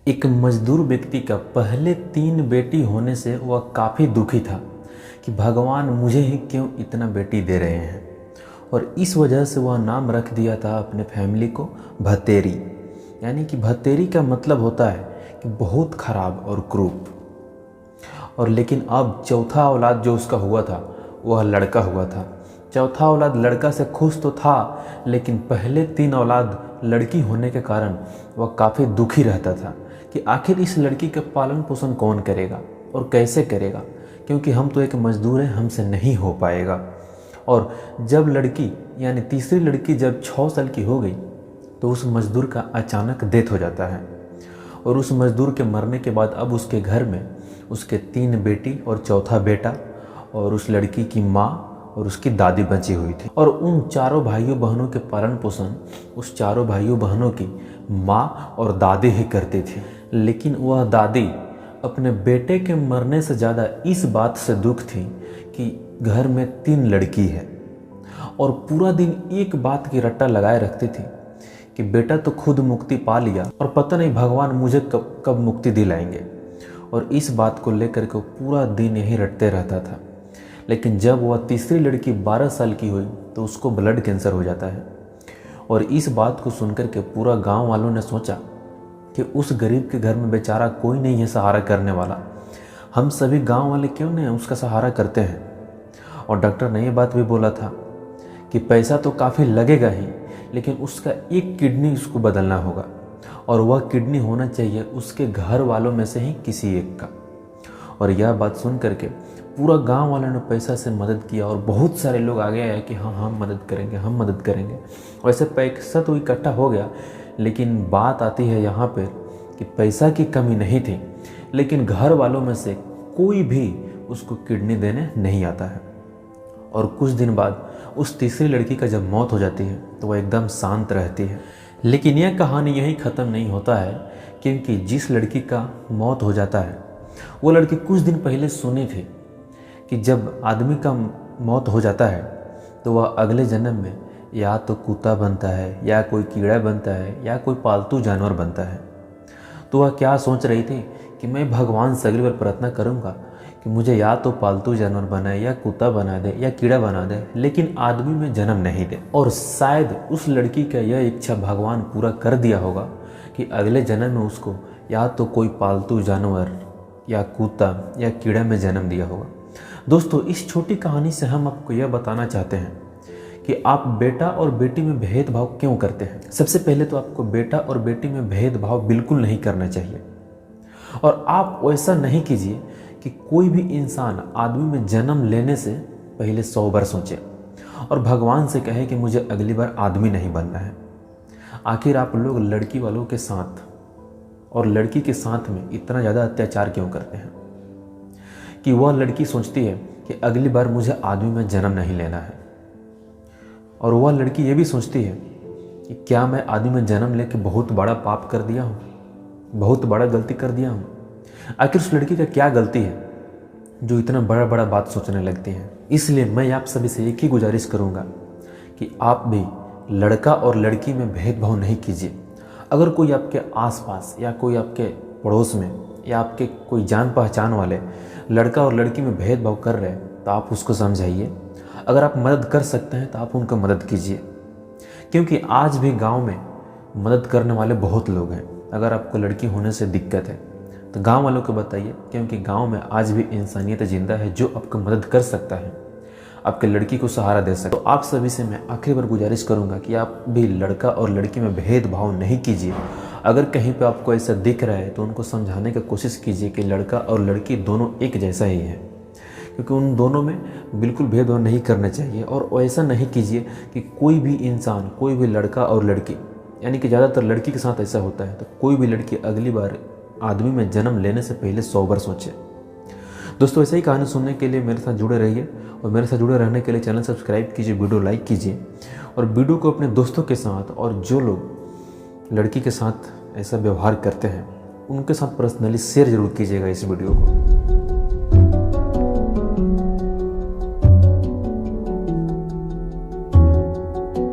एक मजदूर व्यक्ति का पहले 3 बेटी होने से वह काफ़ी दुखी था कि भगवान मुझे ही क्यों इतना बेटी दे रहे हैं, और इस वजह से वह नाम रख दिया था अपने फैमिली को भतेरी। यानी कि भतेरी का मतलब होता है कि बहुत ख़राब और क्रूप। और लेकिन अब चौथा औलाद जो उसका हुआ था वह लड़का हुआ था। चौथा औलाद लड़का से खुश तो था, लेकिन पहले 3 औलाद लड़की होने के कारण वह काफ़ी दुखी रहता था कि आखिर इस लड़की का पालन पोषण कौन करेगा और कैसे करेगा, क्योंकि हम तो एक मजदूर हैं, हमसे नहीं हो पाएगा। और जब लड़की यानी तीसरी लड़की जब 6 साल की हो गई तो उस मजदूर का अचानक डेथ हो जाता है। और उस मजदूर के मरने के बाद अब उसके घर में उसके 3 बेटी और चौथा बेटा और उस लड़की की माँ और उसकी दादी बची हुई थी। और उन चारों भाइयों बहनों के पालन पोषण उस चारों भाइयों बहनों की माँ और दादी ही करती थी। लेकिन वह दादी अपने बेटे के मरने से ज़्यादा इस बात से दुख थी कि घर में 3 लड़की है, और पूरा दिन एक बात की रट्टा लगाए रखती थी कि बेटा तो खुद मुक्ति पा लिया और पता नहीं भगवान मुझे कब कब मुक्ति दिलाएंगे। और इस बात को लेकर के पूरा दिन यही रटते रहता था। लेकिन जब वह तीसरी लड़की 12 साल की हुई तो उसको ब्लड कैंसर हो जाता है। और इस बात को सुनकर के पूरा गांव वालों ने सोचा कि उस गरीब के घर में बेचारा कोई नहीं है सहारा करने वाला, हम सभी गांव वाले क्यों नहीं उसका सहारा करते हैं। और डॉक्टर ने ये बात भी बोला था कि पैसा तो काफ़ी लगेगा ही, लेकिन उसका एक किडनी उसको बदलना होगा, और वह किडनी होना चाहिए उसके घर वालों में से ही किसी एक का। और यह बात सुन करके पूरा गांव वालों ने पैसा से मदद किया, और बहुत सारे लोग आगे आए कि हाँ हम मदद करेंगे, हम मदद करेंगे। वैसे पैसा तो इकट्ठा हो गया, लेकिन बात आती है यहाँ पर कि पैसा की कमी नहीं थी, लेकिन घर वालों में से कोई भी उसको किडनी देने नहीं आता है। और कुछ दिन बाद उस तीसरी लड़की का जब मौत हो जाती है तो वह एकदम शांत रहती है। लेकिन यह कहानी यहीं ख़त्म नहीं होता है, क्योंकि जिस लड़की का मौत हो जाता है वो लड़की कुछ दिन पहले सुनी थी कि जब आदमी का मौत हो जाता है तो वह अगले जन्म में या तो कुत्ता बनता है, या कोई कीड़ा बनता है, या कोई पालतू जानवर बनता है। तो वह क्या सोच रही थी कि मैं भगवान से अगली बार प्रार्थना करूँगा कि मुझे या तो पालतू जानवर बनाए, या कुत्ता बना दे, या कीड़ा बना दे, लेकिन आदमी में जन्म नहीं दे। और शायद उस लड़की का यह इच्छा भगवान पूरा कर दिया होगा कि अगले जन्म में उसको या तो कोई पालतू जानवर या कुत्ता या कीड़ा में जन्म दिया होगा। दोस्तों, इस छोटी कहानी से हम आपको यह बताना चाहते हैं कि आप बेटा और बेटी में भेदभाव क्यों करते हैं। सबसे पहले तो आपको बेटा और बेटी में भेदभाव बिल्कुल नहीं करना चाहिए, और आप वैसा नहीं कीजिए कि कोई भी इंसान आदमी में जन्म लेने से पहले 100 बार सोचे और भगवान से कहे कि मुझे अगली बार आदमी नहीं बनना है। आखिर आप लोग लड़की वालों के साथ और लड़की के साथ में इतना ज़्यादा अत्याचार क्यों करते हैं कि वह लड़की सोचती है कि अगली बार मुझे आदमी में जन्म नहीं लेना है, और वह लड़की ये भी सोचती है कि क्या मैं आदमी में जन्म लेके बहुत बड़ा पाप कर दिया हूँ, बहुत बड़ा गलती कर दिया हूँ। आखिर उस लड़की का क्या गलती है जो इतना बड़ा बड़ा बात सोचने लगती है। इसलिए मैं आप सभी से एक ही गुजारिश करूँगा कि आप भी लड़का और लड़की में भेदभाव नहीं कीजिए। अगर कोई आपके आसपास या कोई आपके पड़ोस में या आपके कोई जान पहचान वाले लड़का और लड़की में भेदभाव कर रहे हैं तो आप उसको समझाइए। अगर आप मदद कर सकते हैं तो आप उनको मदद कीजिए, क्योंकि आज भी गांव में मदद करने वाले बहुत लोग हैं। अगर आपको लड़की होने से दिक्कत है तो गांव वालों को बताइए, क्योंकि गांव में आज भी इंसानियत जिंदा है जो आपको मदद कर सकता है, आपके लड़की को सहारा दे सकता है। तो आप सभी से मैं आखिरी बार गुजारिश करूंगा कि आप भी लड़का और लड़की में भेदभाव नहीं कीजिए। अगर कहीं पे आपको ऐसा दिख रहा है तो उनको समझाने की कोशिश कीजिए कि लड़का और लड़की दोनों एक जैसा ही है, क्योंकि उन दोनों में बिल्कुल भेदभाव नहीं करना चाहिए। और ऐसा नहीं कीजिए कि कोई भी इंसान, कोई भी लड़का और लड़की, यानी कि ज़्यादातर लड़की के साथ ऐसा होता है, तो कोई भी लड़की अगली बार आदमी में जन्म लेने से पहले 100 बार सोचे। दोस्तों, ऐसे ही कहानी सुनने के लिए मेरे साथ जुड़े रहिए, और मेरे साथ जुड़े रहने के लिए चैनल सब्सक्राइब कीजिए, वीडियो लाइक कीजिए, और वीडियो को अपने दोस्तों के साथ और जो लोग लड़की के साथ ऐसा व्यवहार करते हैं उनके साथ पर्सनली शेयर जरूर कीजिएगा इस वीडियो को।